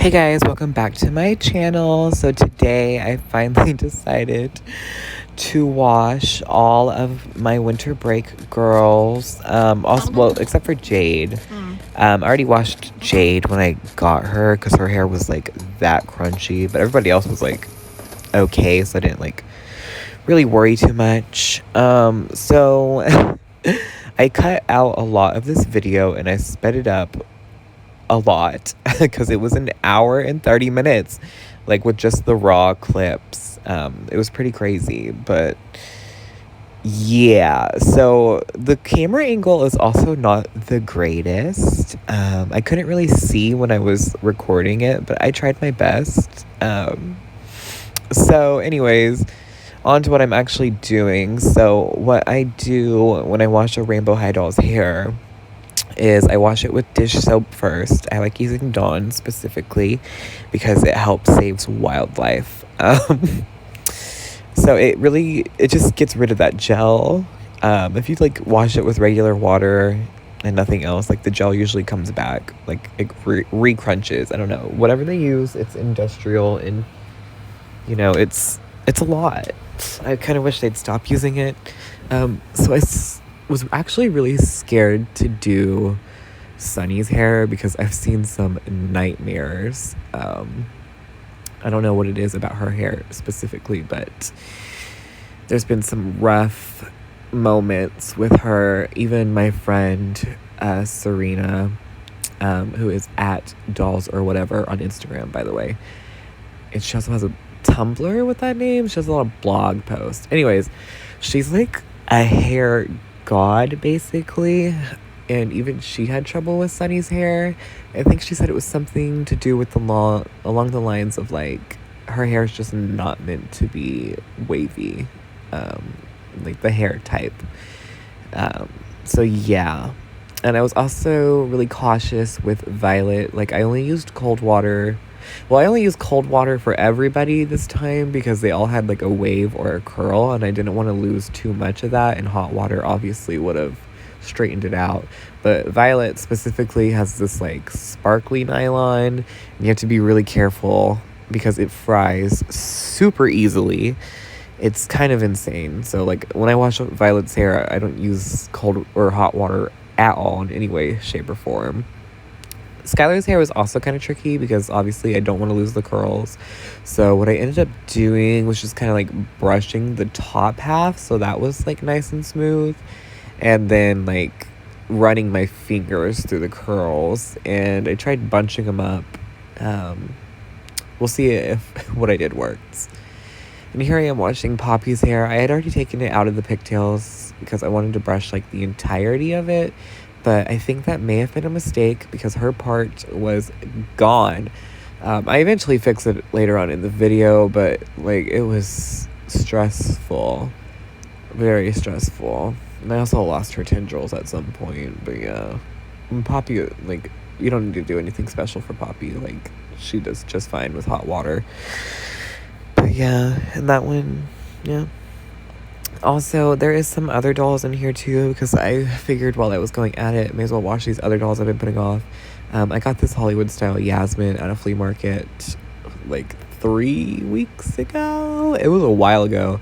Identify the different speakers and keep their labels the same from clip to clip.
Speaker 1: Hey guys, welcome back to my channel. So today I finally decided to wash all of my winter break girls. Well, except for Jade. I already washed Jade when I got her because her hair was like that crunchy, but everybody else was like okay, so I didn't like really worry too much. So I cut out a lot of this video and I sped it up a lot because it was an hour and 30 minutes, like with just the raw clips. It was pretty crazy, but yeah. So the camera angle is also not the greatest. I couldn't really see when I was recording it, but I tried my best. So anyways, on to what I'm actually doing. So what I do when I wash a rainbow high doll's hair is I wash it with dish soap first. I like using Dawn specifically because it helps saves wildlife. So it just gets rid of that gel. If you like wash it with regular water and nothing else, like the gel usually comes back, like it re-crunches. I don't know, whatever they use, it's industrial and it's a lot. I kind of wish they'd stop using it. So was actually really scared to do Sunny's hair because I've seen some nightmares. I don't know what it is about her hair specifically, but there's been some rough moments with her. Even my friend Serena, who is at dolls or whatever on Instagram, by the way, and she also has a Tumblr with that name. She has a lot of blog posts. Anyways, she's like a hair god basically, and even she had trouble with Sunny's hair. I think she said it was something to do with along the lines of like her hair is just not meant to be wavy, like the hair type. So yeah. And I was also really cautious with Violet. Like I only used cold water. Well, I only used cold water for everybody this time because they all had like a wave or a curl, and I didn't want to lose too much of that, and hot water obviously would have straightened it out. But Violet specifically has this like sparkly nylon, and you have to be really careful because it fries super easily. It's kind of insane. So like when I wash Violet's hair, I don't use cold or hot water at all in any way, shape, or form. Skylar's hair was also kind of tricky because obviously I don't want to lose the curls. So what I ended up doing was just kind of like brushing the top half, so that was like nice and smooth, and then like running my fingers through the curls, and I tried bunching them up. We'll see if what I did works. And here I am washing Poppy's hair. I had already taken it out of the pigtails because I wanted to brush like the entirety of it, but I think that may have been a mistake because her part was gone. I eventually fixed it later on in the video, but like it was stressful, very stressful. And I also lost her tendrils at some point, but yeah. And Poppy, like, you don't need to do anything special for Poppy. Like, she does just fine with hot water. But yeah, and that one, yeah. Also, there is some other dolls in here too because I figured while I was going at it, I may as well wash these other dolls I've been putting off. I got this Hollywood style Yasmin at a flea market like 3 weeks ago. It was a while ago,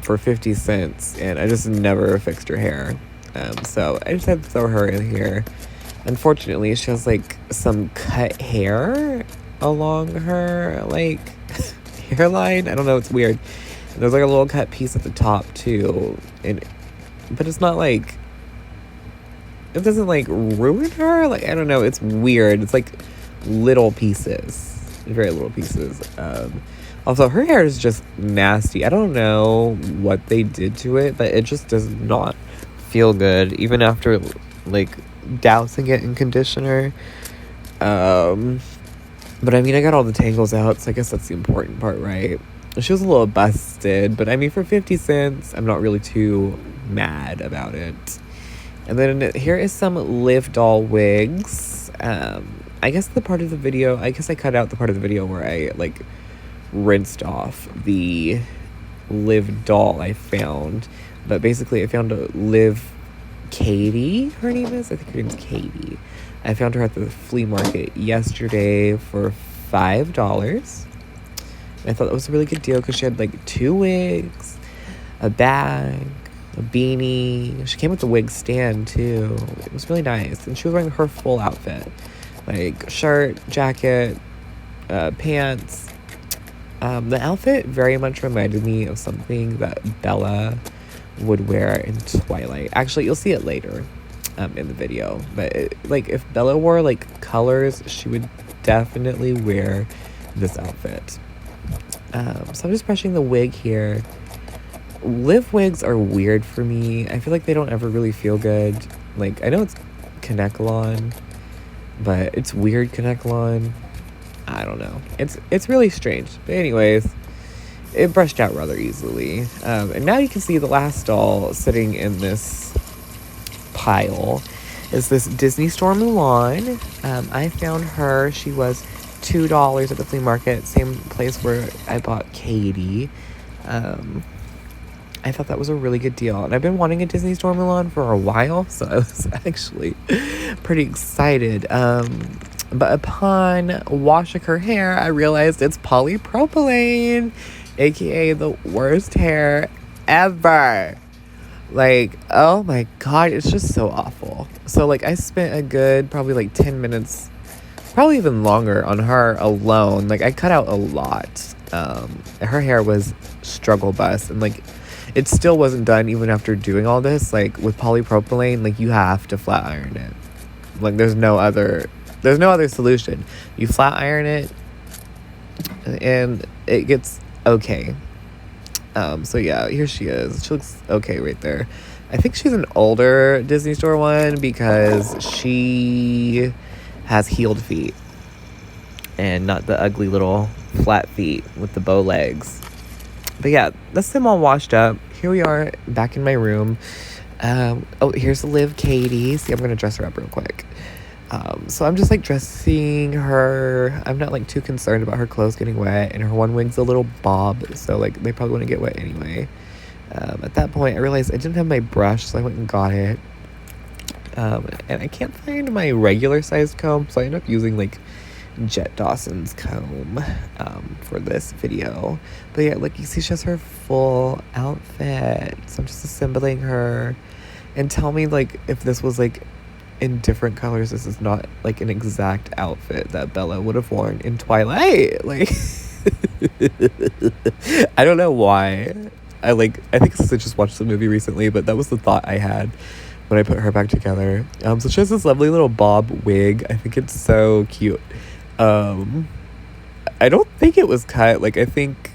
Speaker 1: for 50 cents, and I just never fixed her hair. So I just had to throw her in here. Unfortunately, she has like some cut hair along her like hairline. I don't know, it's weird. There's like a little cut piece at the top too, but it's not like, it doesn't like ruin her. Like I don't know, it's weird. It's like little pieces, very little pieces. Also, her hair is just nasty. I don't know what they did to it, but it just does not feel good, even after like dousing it in conditioner. But I mean, I got all the tangles out, so I guess that's the important part, right? She was a little busted, but I mean, for 50 cents, I'm not really too mad about it. And then here is some Live doll wigs. I guess the part of the video, I guess I cut out the part of the video where I like rinsed off the Live doll I found. But basically, I found a Live Katie, her name is. I think her name's Katie. I found her at the flea market yesterday for $5. I thought that was a really good deal because she had like 2 wigs, a bag, a beanie. She came with a wig stand too. It was really nice. And she was wearing her full outfit, like shirt, jacket, pants. The outfit very much reminded me of something that Bella would wear in Twilight. Actually, you'll see it later in the video. But like if Bella wore like colors, she would definitely wear this outfit. So I'm just brushing the wig here. Live wigs are weird for me. I feel like they don't ever really feel good. Like, I know it's Kanekalon, but it's weird Kanekalon. I don't know. It's really strange. But anyways, it brushed out rather easily. And now you can see the last doll sitting in this pile is this Disney Store Mulan. I found her. She was $2 at the flea market, same place where I bought Katie. I thought that was a really good deal, and I've been wanting a Disney Store Mulan for a while, so I was actually pretty excited. But upon washing her hair, I realized it's polypropylene, aka the worst hair ever. Like, oh my god, it's just so awful. So like I spent a good probably like 10 minutes, probably even longer, on her alone. Like I cut out a lot. Her hair was struggle bus, and like it still wasn't done even after doing all this. Like with polypropylene, like you have to flat iron it. Like there's no other solution. You flat iron it and it gets okay. So yeah, here she is. She looks okay right there. I think she's an older Disney Store one because she has heeled feet and not the ugly little flat feet with the bow legs. But yeah, that's them all washed up. Here we are back in my room. Oh, here's Liv Katie. See, I'm going to dress her up real quick. So I'm just like dressing her. I'm not like too concerned about her clothes getting wet, and her one wig's a little bob, so like they probably wouldn't get wet anyway. At that point, I realized I didn't have my brush, so I went and got it. And I can't find my regular sized comb, so I ended up using like Jet Dawson's comb for this video. But yeah, like you see, she has her full outfit. So I'm just assembling her. And tell me like if this was like in different colors, this is not like an exact outfit that Bella would have worn in Twilight. Like I don't know why. I think since I just watched the movie recently, but that was the thought I had when I put her back together. So she has this lovely little bob wig. I think it's so cute. I don't think it was cut. Like I think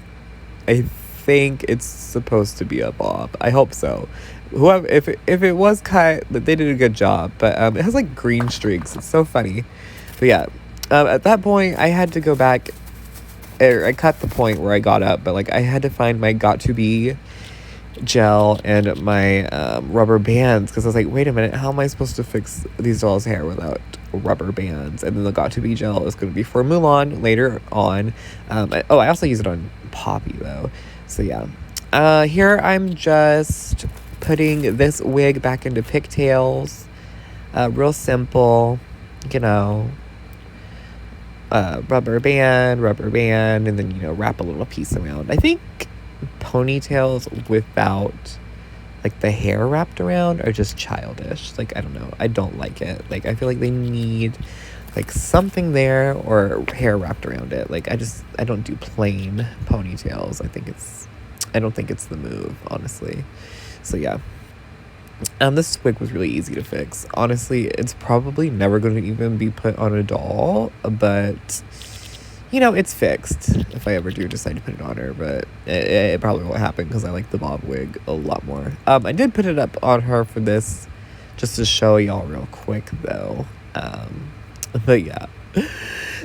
Speaker 1: it's supposed to be a bob. I hope so. Whoever, if it was cut, they did a good job. But it has like green streaks. It's so funny. But yeah, at that point I had to go back. I cut the point where I got up, but like I had to find my Got To Be gel and my rubber bands, because I was like, wait a minute, how am I supposed to fix these dolls' hair without rubber bands? And then the Got To Be gel is going to be for Mulan later on. I also use it on Poppy though. So yeah, here I'm just putting this wig back into pigtails. Real simple, you know. Rubber band, and then wrap a little piece around. I think ponytails without like the hair wrapped around are just childish. Like I don't know, I don't like it. Like I feel like they need like something there or hair wrapped around it. Like I don't do plain ponytails. I don't think it's the move, honestly. So yeah. This wig was really easy to fix. Honestly, it's probably never going to even be put on a doll, but it's fixed if I ever do decide to put it on her. But it probably won't happen because I like the bob wig a lot more. I did put it up on her for this just to show y'all real quick though. But yeah,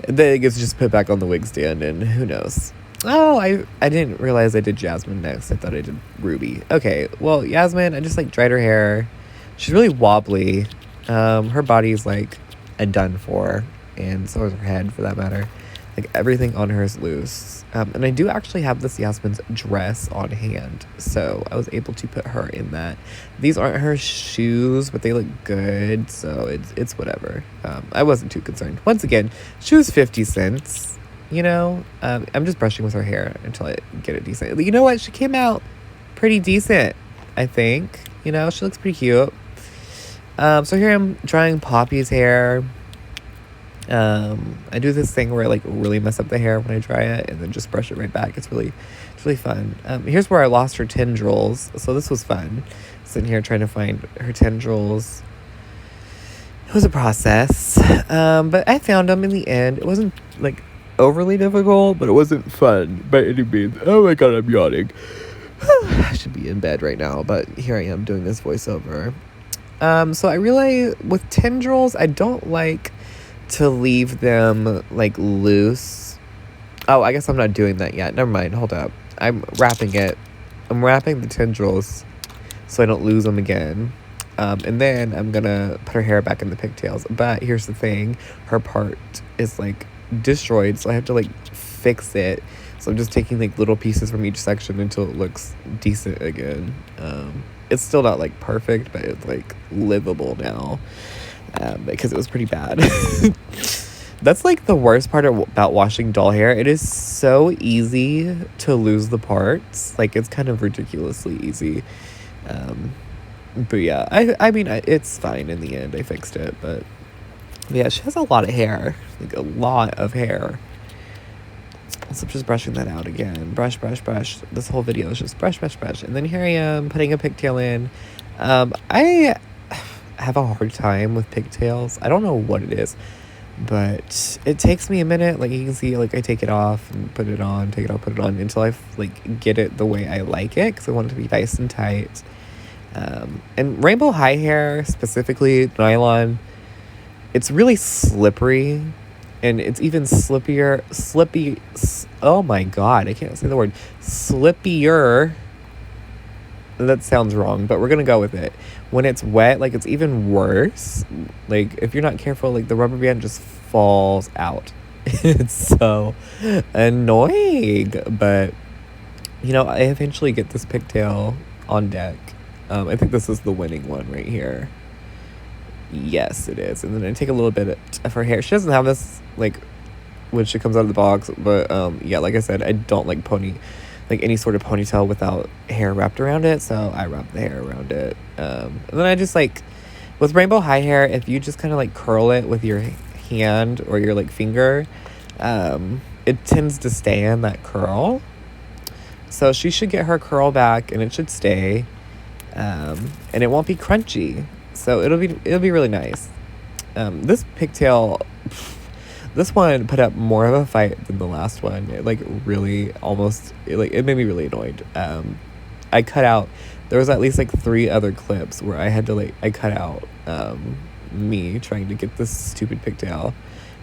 Speaker 1: then it gets just put back on the wig stand, and who knows. Oh, I didn't realize I did Jasmine next. I thought I did Ruby. Okay, well, Yasmin, I just like dried her hair. She's really wobbly. Her body's like a done for, and so is her head for that matter. Like everything on her is loose. And I do actually have this Yasmin's dress on hand, so I was able to put her in that. These aren't her shoes, but they look good, so it's whatever. I wasn't too concerned. Once again, she was 50 cents, you know? I'm just brushing with her hair until I get it decent. You know what? She came out pretty decent, I think. You know, she looks pretty cute. So here I'm drying Poppy's hair. I do this thing where I like really mess up the hair when I dry it and then just brush it right back. It's really fun. Here's where I lost her tendrils. So this was fun. Sitting here trying to find her tendrils. It was a process. But I found them in the end. It wasn't like overly difficult, but it wasn't fun by any means. Oh my God, I'm yawning. I should be in bed right now, but here I am doing this voiceover. So I realize with tendrils, I don't like to leave them like loose. Oh, I guess I'm not doing that yet. Never mind. Hold up. I'm wrapping it. I'm wrapping the tendrils so I don't lose them again. And then I'm gonna put her hair back in the pigtails. But here's the thing. Her part is like destroyed, so I have to like fix it. So I'm just taking like little pieces from each section until it looks decent again. It's still not like perfect, but it's like livable now. Because it was pretty bad. That's like the worst part about washing doll hair. It is so easy to lose the parts. Like it's kind of ridiculously easy. But yeah, I mean, it's fine in the end. I fixed it, but yeah, she has a lot of hair, like a lot of hair. So I'm just brushing that out again. Brush. This whole video is just brush. And then here I am putting a pigtail in. I have a hard time with pigtails. I don't know what it is, but it takes me a minute. Like you can see, like I take it off and put it on, take it off, put it on until I like get it the way I like it, because I want it to be nice and tight. And rainbow high hair, specifically nylon, it's really slippery, and it's even slippy. Oh my God, I can't say the word slippier. That sounds wrong, but we're gonna go with it. When it's wet, like it's even worse. Like if you're not careful, like the rubber band just falls out. It's so annoying. But you know, I eventually get this pigtail on deck. I think this is the winning one right here. Yes, it is. And then I take a little bit of her hair. She doesn't have this like when she comes out of the box, but yeah, like I said, I don't like any sort of ponytail without hair wrapped around it, so I wrap the hair around it. And then I just like, with rainbow high hair, if you just kind of like curl it with your hand or your like finger, it tends to stay in that curl. So she should get her curl back and it should stay, and it won't be crunchy. So it'll be really nice. This pigtail, this one put up more of a fight than the last one. It like really it made me really annoyed. I cut out, there was at least like 3 other clips where I had to I cut out me trying to get this stupid pigtail.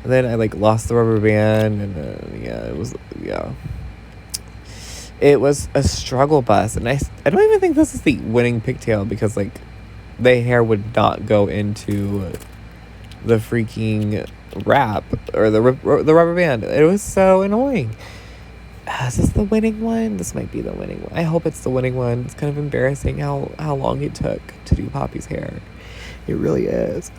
Speaker 1: And then I like lost the rubber band, and it was a struggle bus. And I don't even think this is the winning pigtail, because like the hair would not go into the freaking wrap or the rubber band. It was so annoying. Is this the winning one? This might be the winning one. I hope it's the winning one. It's kind of embarrassing how long it took to do Poppy's hair. It really is.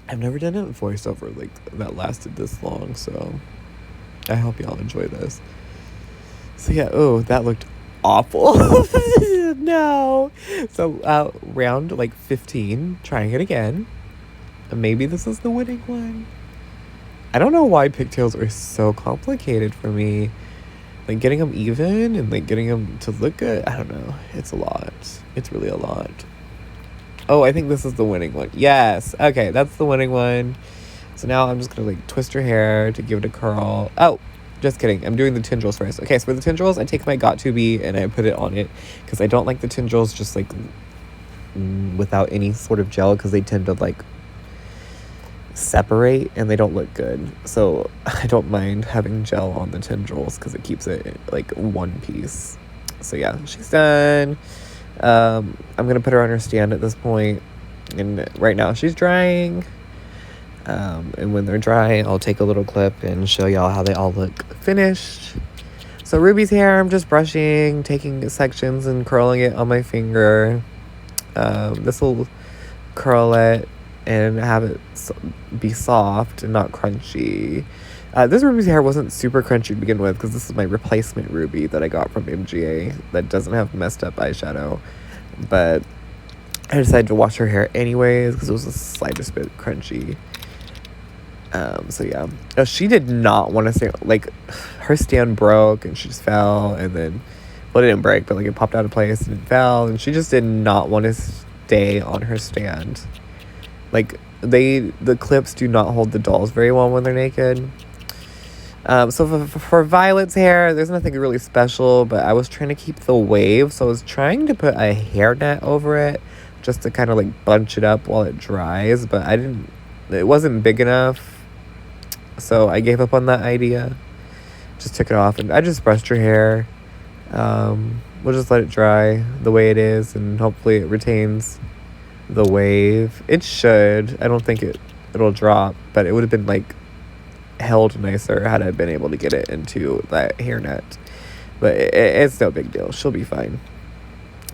Speaker 1: I've never done a voiceover like that lasted this long, so I hope y'all enjoy this. So yeah, that looked awful. No. So round like 15, trying it again. Maybe this is the winning one. I don't know why pigtails are so complicated for me. Like getting them even and like getting them to look good. I don't know. It's a lot. It's really a lot. Oh, I think this is the winning one. Yes. Okay, that's the winning one. So now I'm just gonna like twist her hair to give it a curl. Oh, just kidding. I'm doing the tendrils first. Okay, so for the tendrils, I take my Got2b and I put it on it, because I don't like the tendrils just like without any sort of gel, because they tend to like separate and they don't look good. So I don't mind having gel on the tendrils because it keeps it like one piece. So yeah, she's done. I'm gonna put her on her stand at this point, and right now she's drying. And when they're dry, I'll take a little clip and show y'all how they all look finished. So Ruby's hair, I'm just brushing, taking sections and curling it on my finger. This will curl it and have it be soft and not crunchy. This Ruby's hair wasn't super crunchy to begin with because this is my replacement Ruby that I got from MGA that doesn't have messed up eyeshadow. But I decided to wash her hair anyways because it was the slightest bit crunchy. So yeah. No, she did not want to stay. Like, her stand broke and she just fell. And then, well, it didn't break, but like it popped out of place and it fell. And she just did not want to stay on her stand. Like, the clips do not hold the dolls very well when they're naked. So for Violet's hair, there's nothing really special, but I was trying to keep the wave, so I was trying to put a hairnet over it just to kind of like bunch it up while it dries, but it wasn't big enough, so I gave up on that idea. Just took it off, and I just brushed her hair. We'll just let it dry the way it is, and hopefully it retains the wave. It should. I don't think it'll drop, but it would have been like held nicer had I been able to get it into that hairnet. But it's no big deal. She'll be fine.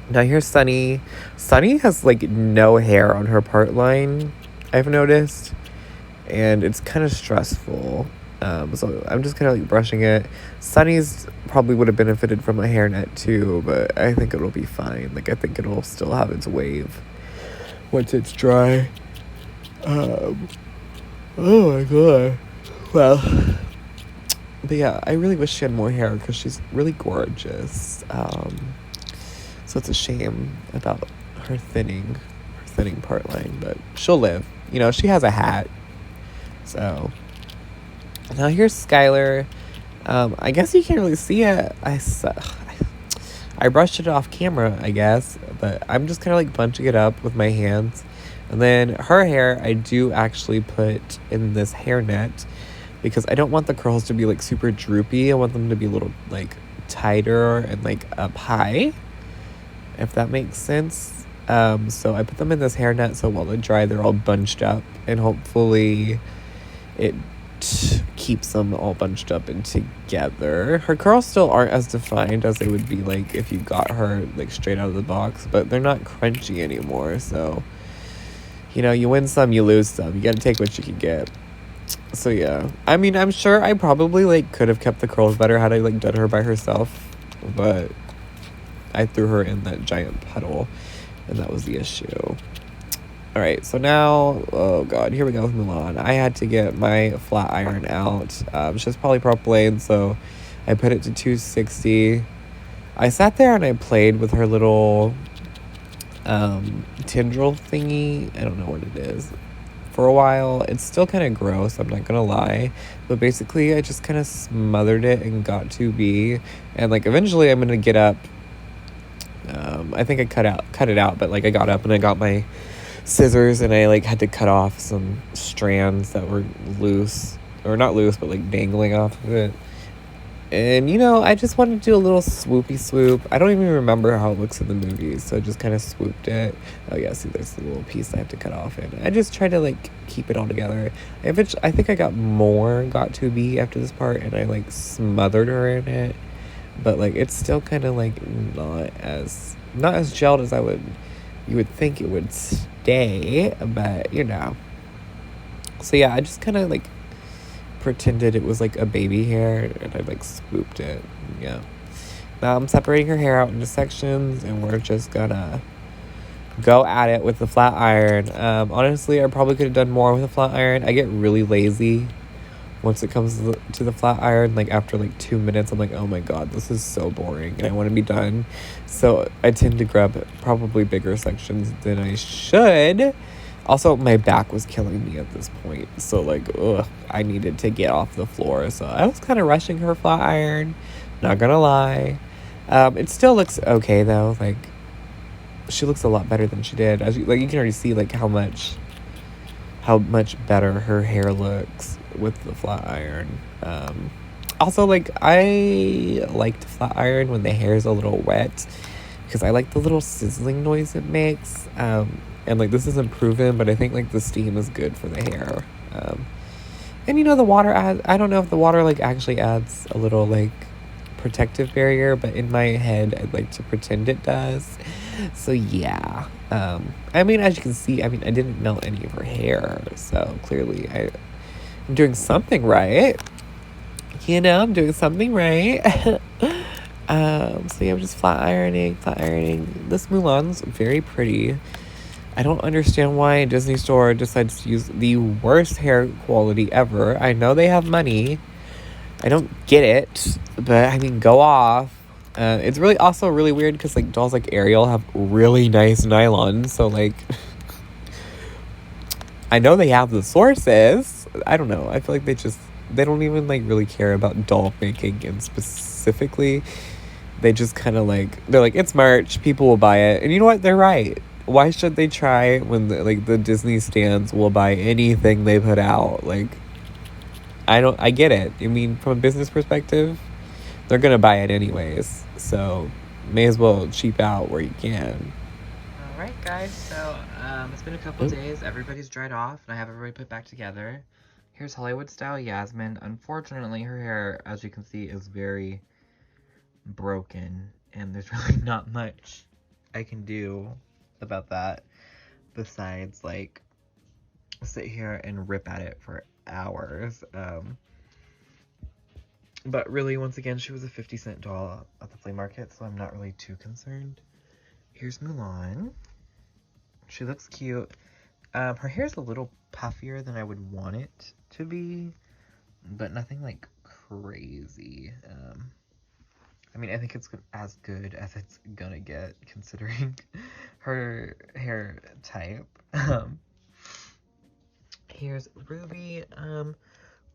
Speaker 1: Now here's Sunny. Sunny has like no hair on her part line, I've noticed, and it's kind of stressful. So I'm just kind of like brushing it. Sunny's probably would have benefited from a hairnet too, but I think it'll be fine. Like, I think it'll still have its wave once it's dry. Oh my god. Well, but yeah, I really wish she had more hair because she's really gorgeous. So it's a shame about her thinning part line, but she'll live. You know, she has a hat. So now here's Skylar. I guess you can't really see it. I brushed it off camera, I guess, but I'm just kind of like bunching it up with my hands. And then her hair, I do actually put in this hairnet because I don't want the curls to be like super droopy. I want them to be a little like tighter and like up high, if that makes sense. So I put them in this hairnet so while they dry, they're all bunched up, and hopefully it keeps them all bunched up and together. Her curls still aren't as defined as they would be like if you got her like straight out of the box, but they're not crunchy anymore. So, you know, you win some, you lose some. You gotta take what you can get. So yeah, I mean, I'm sure I probably like could have kept the curls better had I like done her by herself, but I threw her in that giant puddle, and that was the issue. All right, so now, oh god, here we go with Mulan. I had to get my flat iron out. She's polypropylene, so I put it to 260. I sat there and I played with her little tendril thingy. I don't know what it is. For a while, it's still kind of gross, I'm not gonna lie, but basically I just kind of smothered it and got 2B, and like eventually I'm gonna get up. I think I cut it out, but like I got up and I got my scissors and I like had to cut off some strands that were loose, or not loose, but like dangling off of it. And, you know, I just wanted to do a little swoopy swoop. I don't even remember how it looks in the movies, so I just kind of swooped it. Oh, yeah, see, there's the little piece I have to cut off. And I just tried to, like, keep it all together. I think I got 2B after this part, and I, like, smothered her in it. But, like, it's still kind of, like, not as gelled as you would think it would stay. But, you know. So, yeah, I just kind of, like, pretended it was like a baby hair, and I like swooped it. Yeah, now I'm separating her hair out into sections, and we're just gonna go at it with the flat iron. Honestly, I probably could have done more with the flat iron. I get really lazy once it comes to the flat iron. Like after like 2 minutes, I'm like, oh my god, this is so boring, and I want to be done. So I tend to grab probably bigger sections than I should. Also, my back was killing me at this point. So, like, I needed to get off the floor. So, I was kind of rushing her flat iron. Not gonna lie. It still looks okay, though. Like, she looks a lot better than she did. You can already see, like, how much better her hair looks with the flat iron. Also, like, I like to flat iron when the hair is a little wet, because I like the little sizzling noise it makes. And, like, this isn't proven, but I think, like, the steam is good for the hair. And you know, the water adds, I don't know if the water like actually adds a little like protective barrier, but in my head I'd like to pretend it does. So yeah. I mean, as you can see, I mean, I didn't melt any of her hair, so clearly I'm doing something right. You know, I'm doing something right. So yeah, I'm just flat ironing. This Mulan's very pretty. I don't understand why Disney Store decides to use the worst hair quality ever. I know they have money. I don't get it, but I mean, go off. It's really also really weird because like dolls like Ariel have really nice nylon. So like, I know they have the sources. I don't know. I feel like they don't even like really care about doll making, and specifically, they just kind of like, they're like, it's merch, people will buy it. And you know what? They're right. Why should they try when the Disney stands will buy anything they put out? Like, I get it. I mean, from a business perspective, they're gonna buy it anyways. So may as well cheap out where you can.
Speaker 2: All right, guys. So it's been a couple days. Everybody's dried off, and I have everybody put back together. Here's Hollywood style Yasmin. Unfortunately, her hair, as you can see, is very broken, and there's really not much I can do about that besides like sit here and rip at it for hours. But really, once again, she was a 50-cent doll at the flea market, so I'm not really too concerned. Here's Mulan. She looks cute. Her hair's a little puffier than I would want it to be, but nothing like crazy. I mean, I think it's as good as it's gonna get considering her hair type. Here's Ruby.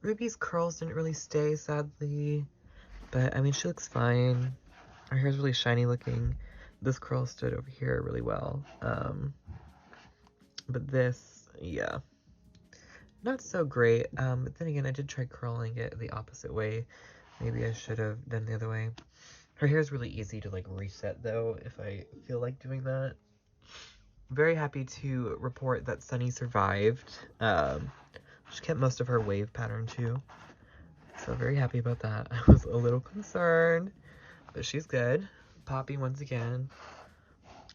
Speaker 2: Ruby's curls didn't really stay, sadly, but I mean, she looks fine. Her hair's really shiny looking. This curl stood over here really well. But this, yeah, not so great. But then again, I did try curling it the opposite way. Maybe I should have done the other way. Her hair is really easy to like reset though, if I feel like doing that. Very happy to report that Sunny survived. She kept most of her wave pattern too. So very happy about that. I was a little concerned, but she's good. Poppy once again.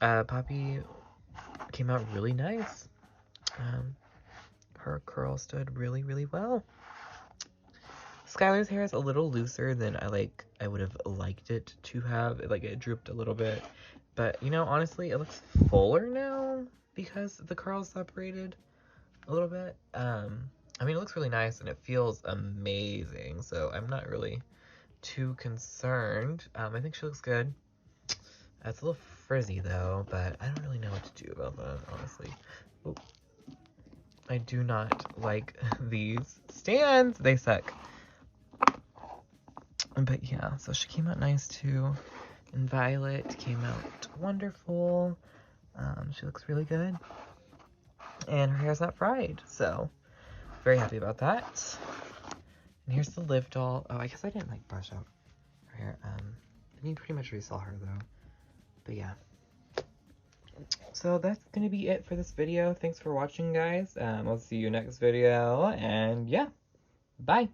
Speaker 2: Poppy came out really nice. Her curl stood really, really well. Skylar's hair is a little looser than I would have liked it to have. It drooped a little bit. But, you know, honestly, it looks fuller now because the curls separated a little bit. I mean, it looks really nice and it feels amazing. So I'm not really too concerned. I think she looks good. It's a little frizzy though, but I don't really know what to do about that, honestly. Ooh. I do not like these stands. They suck. But yeah, so she came out nice too. And Violet came out wonderful. She looks really good. And her hair's not fried, so very happy about that. And here's the Liv doll. Oh, I guess I didn't like brush out her hair. You pretty much already saw her though. But yeah. So that's gonna be it for this video. Thanks for watching, guys. I'll see you next video, and yeah, bye.